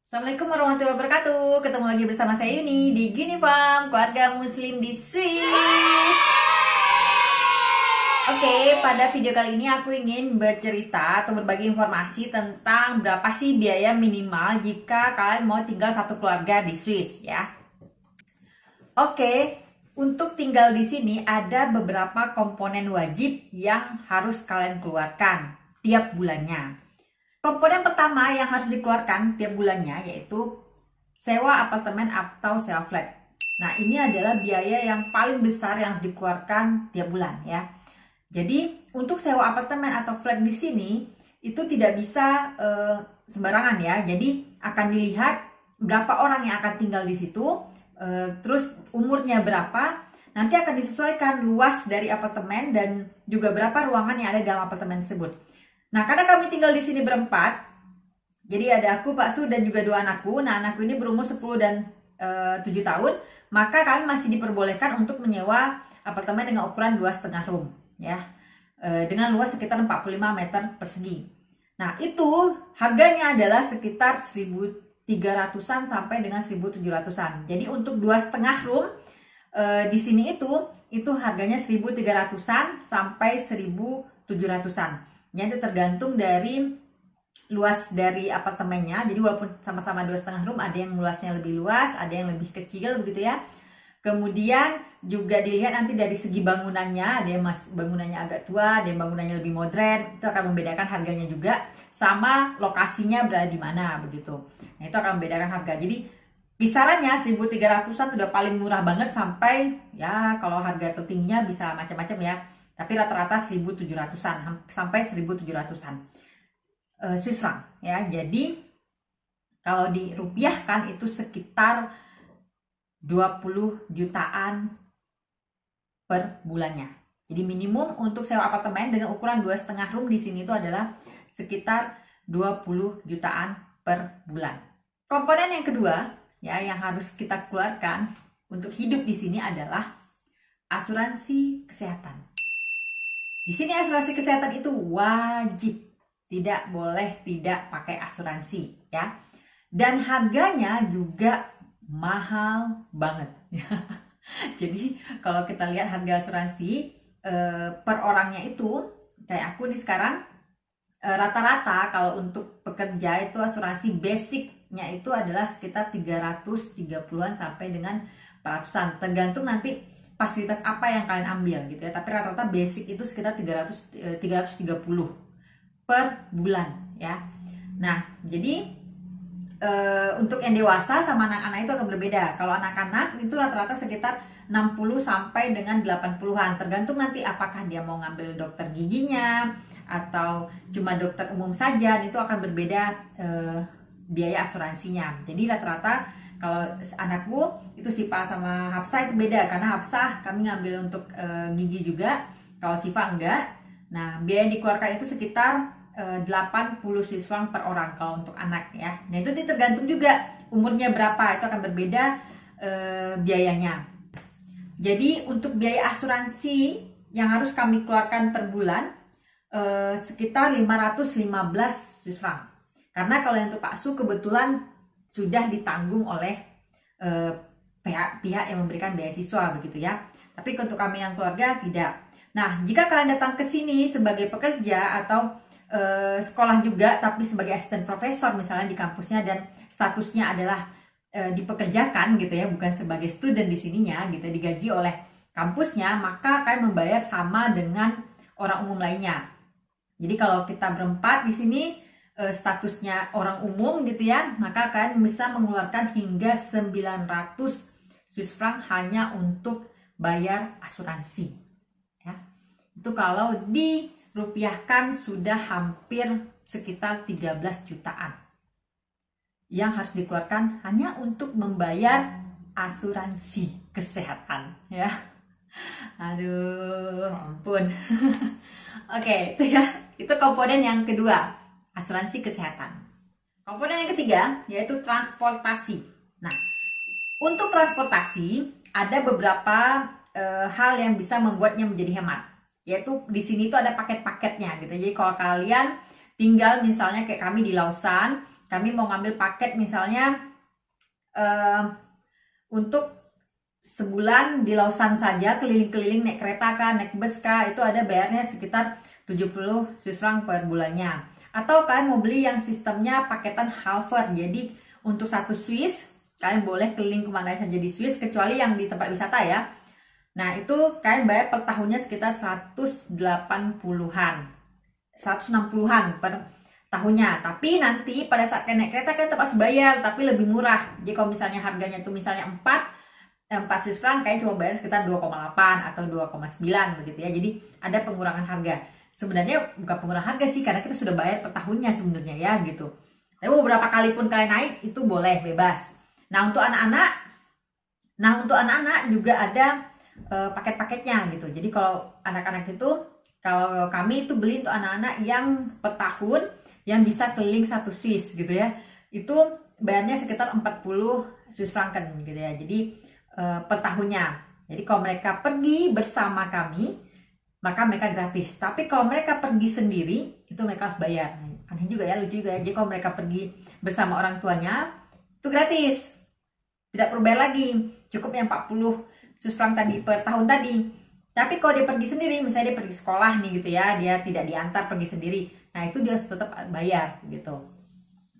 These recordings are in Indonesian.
Assalamualaikum warahmatullahi wabarakatuh. Ketemu lagi bersama saya Yuni di Gunifarm, keluarga muslim di Swiss. Oke, pada video kali ini aku ingin bercerita atau berbagi informasi tentang berapa sih biaya minimal jika kalian mau tinggal satu keluarga di Swiss ya. Oke, untuk tinggal di sini ada beberapa komponen wajib yang harus kalian keluarkan tiap bulannya. Komponen pertama yang harus dikeluarkan tiap bulannya yaitu sewa apartemen atau sewa flat. Nah, ini adalah biaya yang paling besar yang harus dikeluarkan tiap bulan ya. Jadi, untuk sewa apartemen atau flat di sini itu tidak bisa sembarangan ya. Jadi, akan dilihat berapa orang yang akan tinggal di situ, terus umurnya berapa, nanti akan disesuaikan luas dari apartemen dan juga berapa ruangan yang ada dalam apartemen tersebut. Nah, karena kami tinggal di sini berempat, jadi ada aku, Pak Su, dan juga dua anakku. Nah, anakku ini berumur 10 dan 7 tahun, maka kami masih diperbolehkan untuk menyewa apartemen dengan ukuran 2,5 room, ya, dengan luas sekitar 45 meter persegi. Nah, itu harganya adalah sekitar 1.300-an sampai dengan 1.700-an. Jadi untuk 2,5 room di sini itu harganya 1.300-an sampai 1.700-an. Jadi tergantung dari luas dari apartemennya. Jadi walaupun sama-sama 2,5 room, ada yang luasnya lebih luas, ada yang lebih kecil begitu ya. Kemudian juga dilihat nanti dari segi bangunannya, ada yang bangunannya agak tua, ada yang bangunannya lebih modern. Itu akan membedakan harganya juga, sama lokasinya berada di mana begitu. Nah, itu akan membedakan harga. Jadi kisarannya 1.300-an sudah paling murah banget, sampai ya kalau harga tertingginya bisa macam-macam ya. Tapi rata-rata 1.700-an sampai 1.700-an Swiss franc ya. Jadi kalau dirupiahkan itu sekitar 20 jutaan per bulannya. Jadi minimum untuk sewa apartemen dengan ukuran 2,5 room di sini itu adalah sekitar 20 jutaan per bulan. Komponen yang kedua ya yang harus kita keluarkan untuk hidup di sini adalah asuransi kesehatan. Di sini asuransi kesehatan itu wajib, tidak boleh tidak pakai asuransi ya. Dan harganya juga mahal banget. Jadi kalau kita lihat harga asuransi per orangnya itu, kayak aku nih sekarang rata-rata kalau untuk pekerja itu asuransi basicnya itu adalah sekitar 330-an sampai dengan 400-an, tergantung nanti fasilitas apa yang kalian ambil gitu ya. Tapi rata-rata basic itu sekitar 330 per bulan ya. Nah, jadi untuk yang dewasa sama anak-anak itu akan berbeda. Kalau anak-anak itu rata-rata sekitar 60 sampai dengan 80-an, tergantung nanti apakah dia mau ngambil dokter giginya atau cuma dokter umum saja, itu akan berbeda biaya asuransinya. Jadi rata-rata kalau anakku itu Sipa sama Hafsah itu beda, karena Hafsah kami ngambil untuk gigi juga, kalau Siva enggak. Nah, biaya yang dikeluarkan itu sekitar 80 Swiss franc per orang kalau untuk anak ya. Nah, itu tergantung juga umurnya berapa, itu akan berbeda biayanya. Jadi untuk biaya asuransi yang harus kami keluarkan per bulan sekitar 515 Swiss franc. Karena kalau yang untuk Pak Su kebetulan sudah ditanggung oleh pihak yang memberikan beasiswa begitu ya. Tapi untuk kami yang keluarga tidak. Nah, jika kalian datang ke sini sebagai pekerja atau sekolah juga tapi sebagai asisten profesor misalnya di kampusnya dan statusnya adalah dipekerjakan gitu ya, bukan sebagai student di sininya gitu, digaji oleh kampusnya, maka kalian membayar sama dengan orang umum lainnya. Jadi kalau kita berempat di sini statusnya orang umum gitu ya, maka kalian bisa mengeluarkan hingga 900 Swiss franc hanya untuk bayar asuransi ya. Itu kalau dirupiahkan sudah hampir sekitar 13 jutaan yang harus dikeluarkan hanya untuk membayar asuransi kesehatan ya. Aduh, ampun. Oke, itu ya. Itu komponen yang kedua, asuransi kesehatan. Komponen yang ketiga yaitu transportasi. Nah, untuk transportasi ada beberapa hal yang bisa membuatnya menjadi hemat. Yaitu di sini itu ada paket-paketnya gitu. Jadi kalau kalian tinggal misalnya kayak kami di Lausanne, kami mau ngambil paket misalnya untuk sebulan di Lausan saja, keliling-keliling naik kereta kah, naik bus kah, itu ada bayarnya sekitar 70 Swiss franc per bulannya. Atau kalian mau beli yang sistemnya paketan halver, jadi untuk 1 Swiss kalian boleh keliling kemana saja di Swiss kecuali yang di tempat wisata ya. Nah itu kalian bayar per tahunnya sekitar 180-an, 160-an per tahunnya. Tapi nanti pada saat kalian naik kereta kalian tetap harus bayar, tapi lebih murah. Jadi kalau misalnya harganya itu misalnya 4 Swiss franc, kalian cuma bayar sekitar 2,8 atau 2,9 begitu ya. Jadi ada pengurangan harga. Sebenarnya bukan pengurangan harga sih, karena kita sudah bayar per tahunnya sebenarnya ya gitu. Tapi beberapa kali pun kalian naik itu boleh, bebas. Nah untuk anak-anak juga ada paket-paketnya gitu. Jadi kalau anak-anak itu, kalau kami itu beli untuk anak-anak yang per tahun yang bisa keliling 1 Swiss gitu ya, itu bayarnya sekitar 40 Swiss franken gitu ya. Jadi per tahunnya. Jadi kalau mereka pergi bersama kami maka mereka gratis. Tapi kalau mereka pergi sendiri itu mereka harus bayar. Aneh juga ya, lucu juga ya. Jadi kalau mereka pergi bersama orang tuanya itu gratis, tidak perlu bayar lagi, cukup yang 40 Swiss franc tadi per tahun tadi. Tapi kalau dia pergi sendiri, misalnya dia pergi sekolah nih gitu ya, dia tidak diantar, pergi sendiri, nah itu dia harus tetap bayar gitu.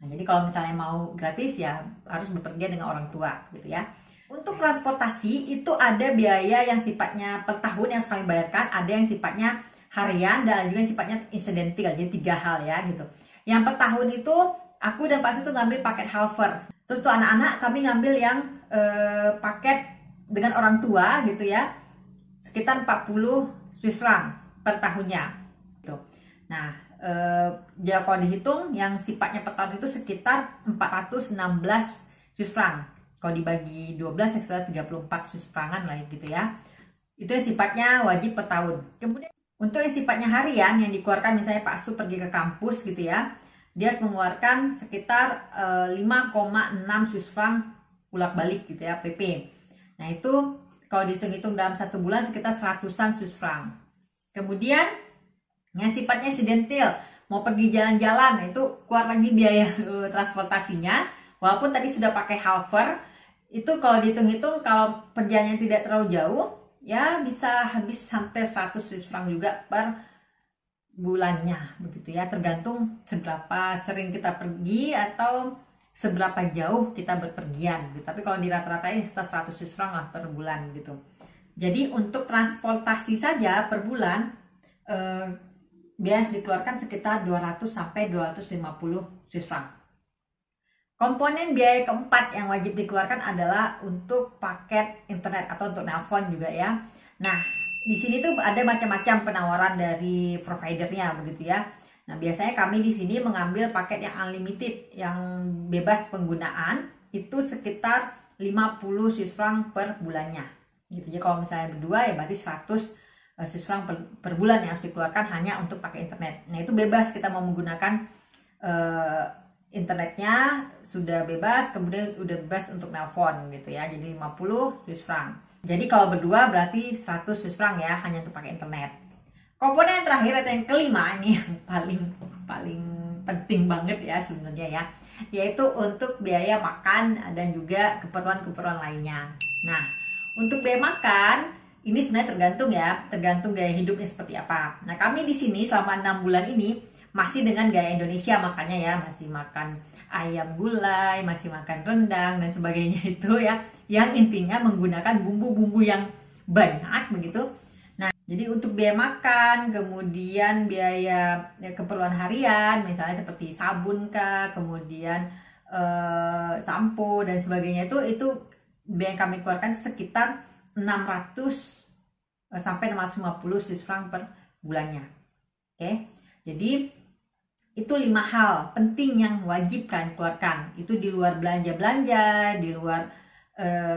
Nah jadi kalau misalnya mau gratis ya harus bepergian dengan orang tua gitu ya. Untuk transportasi itu ada biaya yang sifatnya per tahun yang harus kami bayarkan, ada yang sifatnya harian, dan juga yang sifatnya insidental. Jadi 3 hal ya gitu. Yang per tahun itu aku dan Pak Su tuh ngambil paket halver. Terus tuh anak-anak kami ngambil yang paket dengan orang tua gitu ya, sekitar 40 Swiss franc per tahunnya gitu. Nah ya kalau dihitung yang sifatnya per tahun itu sekitar 416 Swiss franc. Kalau dibagi 12 sekitar 34 Swiss francan lah gitu ya. Itu yang sifatnya wajib per tahun. Kemudian untuk yang sifatnya harian yang dikeluarkan, misalnya Pak Su pergi ke kampus gitu ya, dia harus mengeluarkan sekitar 5,6 Swiss franc bolak-balik gitu ya, PP. Nah itu kalau dihitung-hitung dalam 1 bulan sekitar 100-an Swiss franc. Kemudian yang sifatnya insidental, mau pergi jalan-jalan, itu keluar lagi biaya transportasinya. Walaupun tadi sudah pakai halver, itu kalau dihitung-hitung kalau perjalanannya tidak terlalu jauh, ya bisa habis hampir 100 Swiss franc juga per bulannya begitu ya, tergantung seberapa sering kita pergi atau seberapa jauh kita berpergian gitu. Tapi kalau di rata-ratanya sekitar 100 Swiss franc lah per bulan gitu. Jadi untuk transportasi saja per bulan biaya dikeluarkan sekitar 200 sampai 250 Swiss franc. Komponen biaya keempat yang wajib dikeluarkan adalah untuk paket internet atau untuk nelpon juga ya. Nah, di sini tuh ada macam-macam penawaran dari providernya begitu ya. Nah, biasanya kami di sini mengambil paket yang unlimited, yang bebas penggunaan, itu sekitar 50 Swiss franc per bulannya. Gitu. Jadi kalau misalnya berdua ya berarti 100 Swiss franc per bulan yang harus dikeluarkan hanya untuk pakai internet. Nah, itu bebas kita mau menggunakan internetnya sudah bebas, kemudian udah bebas untuk nelpon gitu ya. Jadi 50 Swiss franc. Jadi kalau berdua berarti 100 Swiss franc ya, hanya untuk pakai internet. Komponen yang terakhir atau yang kelima, ini yang paling penting banget ya sebenarnya ya, yaitu untuk biaya makan dan juga keperluan-keperluan lainnya. Nah, untuk biaya makan ini sebenarnya tergantung gaya hidupnya seperti apa. Nah, kami di sini selama 6 bulan ini masih dengan gaya Indonesia makannya ya, masih makan ayam gulai, masih makan rendang dan sebagainya itu ya, yang intinya menggunakan bumbu-bumbu yang banyak begitu. Nah, jadi untuk biaya makan, kemudian biaya keperluan harian, misalnya seperti sabun kah, kemudian sampo dan sebagainya, itu biaya yang kami keluarkan sekitar 600 sampai 650 Swiss franc per bulannya. Oke. Jadi itu 5 hal penting yang wajib kalian keluarkan. Itu di luar belanja-belanja, di luar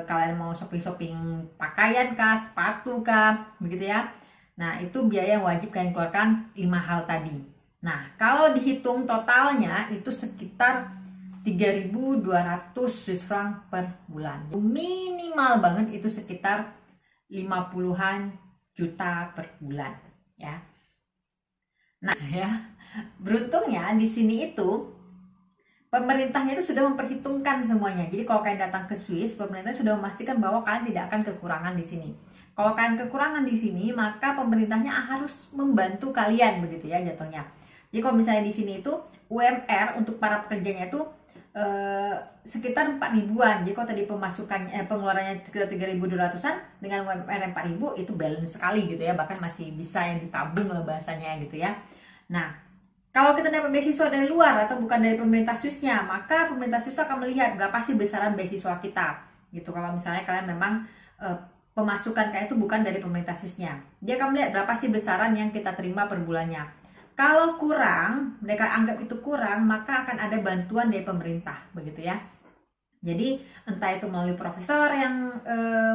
kalian mau shopping-shopping pakaian kah, sepatu kah, begitu ya. Nah, itu biaya yang wajib kalian keluarkan 5 hal tadi. Nah, kalau dihitung totalnya itu sekitar 3.200 Swiss franc per bulan. Minimal banget itu sekitar 50-an juta per bulan ya. Nah, ya. Beruntungnya di sini itu pemerintahnya itu sudah memperhitungkan semuanya. Jadi kalau kalian datang ke Swiss, pemerintah sudah memastikan bahwa kalian tidak akan kekurangan di sini. Kalau kalian kekurangan di sini, maka pemerintahnya harus membantu kalian begitu ya jatuhnya. Jadi kalau misalnya di sini itu UMR untuk para pekerjanya itu sekitar 4 ribuan. Jadi kalau tadi pengeluarannya sekitar 3.200-an dengan UMR 4.000 itu balance sekali gitu ya, bahkan masih bisa yang ditabung lah bahasanya gitu ya. Nah, kalau kita dapat beasiswa dari luar atau bukan dari pemerintah Swissnya, maka pemerintah Swiss akan melihat berapa sih besaran beasiswa kita gitu. Kalau misalnya kalian memang pemasukan kalian itu bukan dari pemerintah Swissnya, dia akan melihat berapa sih besaran yang kita terima per bulannya. Kalau kurang, mereka anggap itu kurang, maka akan ada bantuan dari pemerintah, begitu ya. Jadi entah itu melalui profesor yang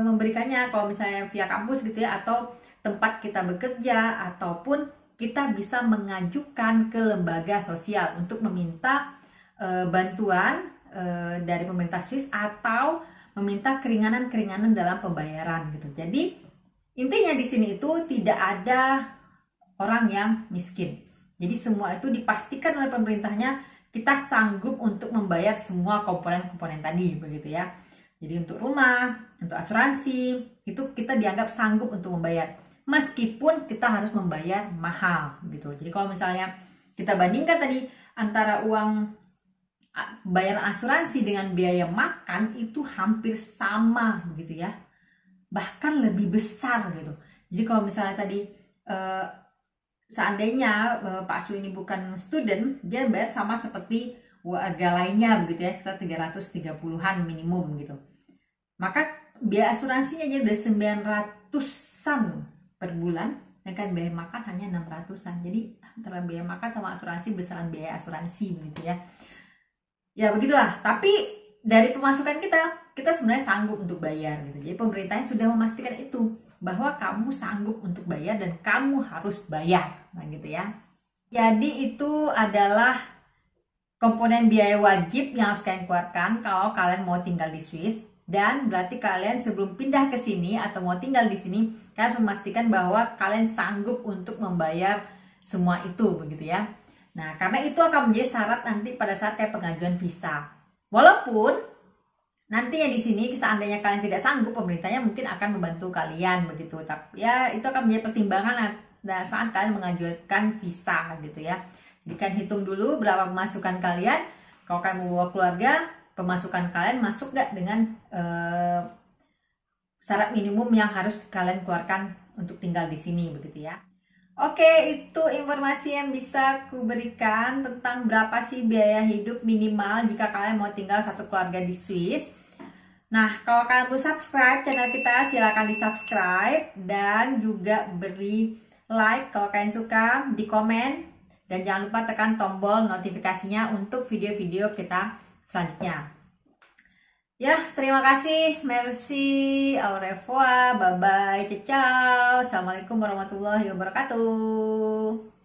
memberikannya, kalau misalnya via kampus gitu ya, atau tempat kita bekerja, ataupun kita bisa mengajukan ke lembaga sosial untuk meminta bantuan dari pemerintah Swiss atau meminta keringanan-keringanan dalam pembayaran gitu. Jadi intinya di sini itu tidak ada orang yang miskin. Jadi semua itu dipastikan oleh pemerintahnya kita sanggup untuk membayar semua komponen-komponen tadi begitu ya. Jadi untuk rumah, untuk asuransi, itu kita dianggap sanggup untuk membayar. Meskipun kita harus membayar mahal gitu. Jadi kalau misalnya kita bandingkan tadi antara uang bayaran asuransi dengan biaya makan itu hampir sama begitu ya. Bahkan lebih besar gitu. Jadi kalau misalnya tadi seandainya Pak Su ini bukan student, dia bayar sama seperti warga lainnya begitu ya, sekitar 330-an minimum gitu. Maka biaya asuransinya aja udah 900-an per bulan, dan biaya makan hanya 600-an. Jadi antara biaya makan sama asuransi besaran biaya asuransi begitu ya. Ya begitulah, tapi dari pemasukan kita sebenarnya sanggup untuk bayar gitu. Jadi pemerintahnya sudah memastikan itu, bahwa kamu sanggup untuk bayar dan kamu harus bayar, nah gitu ya. Jadi itu adalah komponen biaya wajib yang harus kalian keluarkan kalau kalian mau tinggal di Swiss. Dan berarti kalian sebelum pindah ke sini atau mau tinggal di sini, kalian harus memastikan bahwa kalian sanggup untuk membayar semua itu begitu ya. Nah, karena itu akan menjadi syarat nanti pada saat kayak pengajuan visa. Walaupun nantinya di sini seandainya kalian tidak sanggup, pemerintahnya mungkin akan membantu kalian begitu. Tapi ya itu akan menjadi pertimbangan saat kalian mengajukan visa gitu ya. Jadi kalian hitung dulu berapa pemasukan kalian. Kalau kalian mau bawa keluarga, pemasukan kalian masuk gak dengan syarat minimum yang harus kalian keluarkan untuk tinggal di sini begitu ya. Oke, itu informasi yang bisa ku berikan tentang berapa sih biaya hidup minimal jika kalian mau tinggal satu keluarga di Swiss. Nah, kalau kalian belum subscribe channel kita, silahkan di subscribe dan juga beri like kalau kalian suka, di komen, dan jangan lupa tekan tombol notifikasinya untuk video-video kita selanjutnya. Ya, terima kasih, merci, au revoir, bye-bye, ciao, assalamualaikum warahmatullahi wabarakatuh.